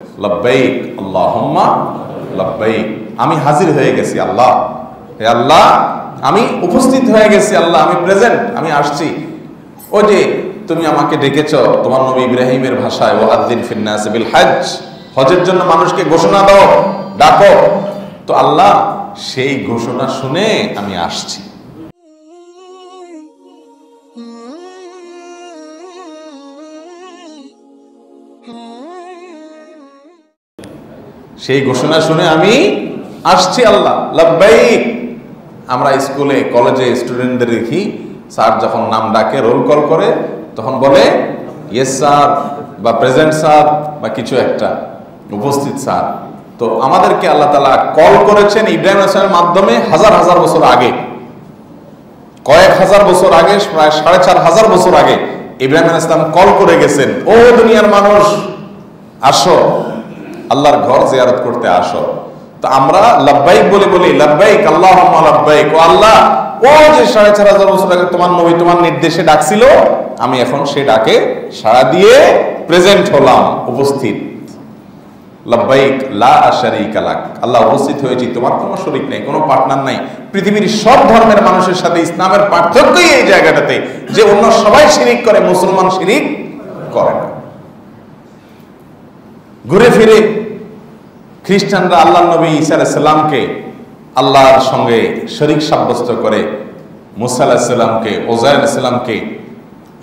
লব্বাইক আল্লাহুম্মা লব্বাইক, আমি হাজির হয়ে গেছি আল্লাহ, হে আল্লাহ আমি উপস্থিত হয়ে গেছি আল্লাহ, আমি প্রেজেন্ট, আমি আসছি। ও যে তুমি আমাকে ডেকেছো তোমার নবী ইব্রাহিমের ভাষায়, ও আযিন ফিন নাস বিল হজ, হজের জন্য মানুষকে ঘোষণা দাও, ডাকো। তো আল্লাহ সেই ঘোষণা শুনে আমি আসছি। সেই ঘোষণা শুনে আমি আসছি আল্লাহ, লব্বাইক। আমরা স্কুলে কলেজে স্টুডেন্টদের দেখি, স্যার যখন নাম ডাকে, রোল কল করে, তখন বলে ইয়েস স্যার বা প্রেজেন্ট স্যার বা কিছু একটা, উপস্থিত স্যার। তো আমাদেরকে আল্লাহ তাআলা কল করেছেন ইব্রাহিম আলাইহিস সালামের মাধ্যমে হাজার হাজার বছর আগে, কয়েক হাজার বছর আগে, প্রায় 4500 বছর আগে ইব্রাহিম আলাইহিস সালাম কল করে গেছেন, ও দুনিয়ার মানুষ আসো, আল্লাহর ঘর জিয়ারত করতে আসো। তো আমরা লব্বাইক বলে বলি, লব্বাইক আল্লাহুম্মা লব্বাইক, ও আল্লাহ ও যে 4500 বছর আগে তোমার নবী তোমার নির্দেশে ডাকছিল, আমি এখন সে ডাকে সাড়া দিয়ে প্রেজেন্ট হলাম, উপস্থিত। লব্বাইক লা শারীকা লাক, আল্লাহ উপস্থিত হয়েছি, তোমার কোনো শরীক নেই, কোনো পার্টনার নাই। পৃথিবীর সব ধর্মের মানুষের সাথে ইসলামের পার্থক্যই এই জায়গাটাতে যে অন্য সবাই শিরিক করে, মুসলমান শিরিক করে না। ঘুরে ফিরে খ্রিস্টানরা আল্লাহ নবী ঈসা আলাইহিস সালামকে আল্লাহর সঙ্গে শরীক সাব্যস্ত করে, মুসা আলাইহিস সালামকে, ওজাইর আলাইহিস সালামকে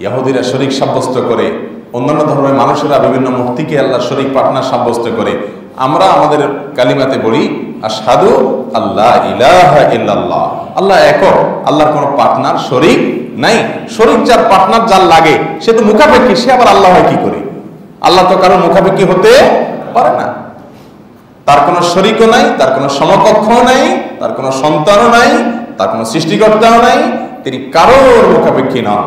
ইহুদিরা শরীক সাব্যস্ত করে, অন্যান্য ধর্মের মানুষেরা বিভিন্ন মূর্তিকে আল্লাহর শরীক পার্টনার সাব্যস্ত করে। আমরা আমাদের কালিমাতে বলি আশহাদু আল্লা ইলাহা ইল্লাল্লাহ, আল্লাহ একক, আল্লাহর কোনো পার্টনার শরীক নাই। শরীক যার, পার্টনার যার লাগে, সে তো মুখাপেক্ষী, সে আবার আল্লাহ হয় কি করে? আল্লাহ তো কারো মুখাপেক্ষী হতে পারে না। তার কোনো শরীকও নাই, তার কোনো সমকক্ষও নাই, তার কোনো সন্তানও নাই, তার কোনো সৃষ্টিকর্তাও নাই, তিনি কারোর মুখাপেক্ষী নন,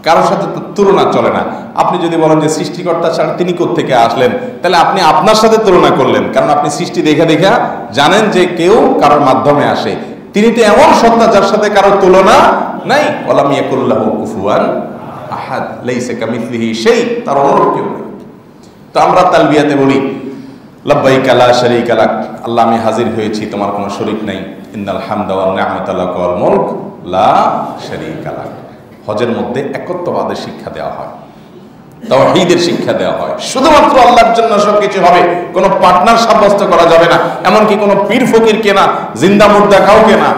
কারোর সাথে তুলনা চলে না। আপনি যদি বলেন যে সৃষ্টিকর্তা ছাড়া তিনি কোত্থেকে আসলেন, তাহলে আপনি আপনার সাথে তুলনা করলেন, কারণ আপনি সৃষ্টি দেখা দেখা জানেন যে কেউ কারোর মাধ্যমে আসে। তিনি তো এমন সত্তা যার সাথে কারোর তুলনা নাই। ওয়ালাম ইয়াকুল লাহু কুফুয়ান আহাদ, লাইসা কামিসলিহি শাই, তার অনুরূপ কেউ নেই। তো আমরা তালবিয়াতে বলি লব্বাইক লা শারীকা লাক, আল্লাহ আমি হাজির হয়েছি, তোমার কোনো শরীক নাই। ইন্নাল হামদা ওয়ান নি'মাতা লাকা ওয়াল মুলক লা শারীকা লাক। হজের মধ্যে একত্ববাদের শিক্ষা দেওয়া হয়, তাওহীদের শিক্ষা দেওয়া হয়। শুধুমাত্র আল্লাহর জন্য সবকিছু হবে, কোনো পার্টনার সাব্যস্ত করা যাবে না, এমনকি কোনো পীর ফকির কেনা, জিন্দা মুর্দা কাউকে না।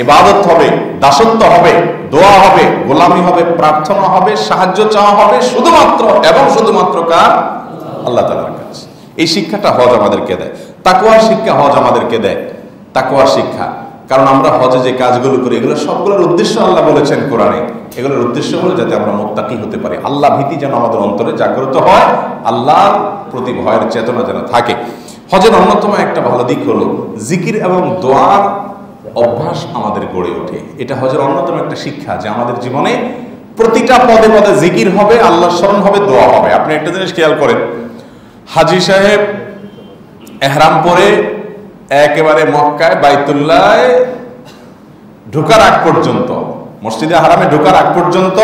ইবাদত হবে, দাসত্ব হবে, দোয়া হবে, গোলামি হবে, প্রার্থনা হবে, সাহায্য চাওয়া হবে, শুধুমাত্র এবং শুধুমাত্র কার? আল্লাহ তাআলার কাছে। এই শিক্ষাটা হজ আমাদেরকে দেয়, তাকওয়ার শিক্ষা হজ আমাদেরকে দেয়, তাকওয়ার শিক্ষা। কারণ আমরা হজে যে কাজগুলো করি, এগুলো সবগুলোর উদ্দেশ্য আল্লাহ বলেছেন কোরআনে, এগুলোর উদ্দেশ্য হলো যাতে আমরা মুত্তাকি হতে পারি, আল্লাহ ভীতি যেন আমাদের অন্তরে জাগ্রত হয়, আল্লাহর প্রতি ভয়ের চেতনা যেন থাকে। হজের অন্যতম একটা ভালো দিক হলো জিকির এবং দোয়ার অভ্যাস আমাদের গড়ে ওঠে। এটা হজের অন্যতম একটা শিক্ষা যে আমাদের জীবনে প্রতিটা পদে পদে জিকির হবে, আল্লাহর স্মরণ হবে, দোয়া হবে। আপনি একটা জিনিস খেয়াল করেন, হাজী সাহেব এহরাম পরে একেবারে মক্কায় বাইতুল্লাহ ঢোকার আগ পর্যন্ত, মসজিদে হারামে ঢোকার আগ পর্যন্ত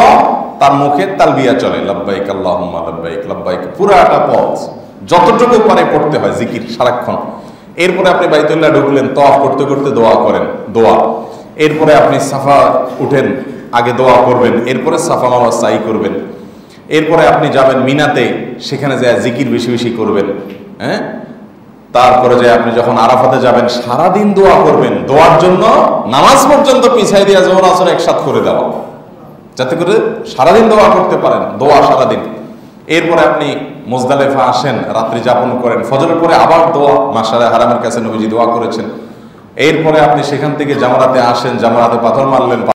তার মুখে তালবিয়া চলে, লব্বাইক আল্লাহুম্মা লব্বাইক, লব্বাইক, পুরাটা পথ যতটুকু পারে পড়তে হয় জিকির সারাক্ষণ। এরপরে আপনি বাইতুল্লাহ ঢুকলেন, তওয়াফ করতে করতে দোয়া করেন, দোয়া। এরপরে আপনি সাফা উঠেন, আগে দোয়া করবেন, এরপরে সাফা মারওয়া সাই করবেন। এরপরে আপনি যাবেন মিনাতে, সেখানে যায় জিকির বেশি বেশি করবেন। হ্যাঁ, তারপরে যে আপনি যখন আরাফাতে যাবেন সারাদিন দোয়া করবেন, দোয়ার জন্য নামাজ পর্যন্ত পিছাই দিয়ে যোহর আসর একসাথে করে দেওয়া, যাতে করে সারাদিন দোয়া করতে পারেন, দোয়া সারাদিন। এরপরে আপনি মুজদালিফা আসেন, রাত্রি যাপন করেন, ফজরের পরে আবার দোয়া, মাশআআল্লাহ হারামের কাছে নবীজি দোয়া করেছেন। এরপরে আপনি সেখান থেকে জামরাতে আসেন, জামরাতে পাথর মারলেন,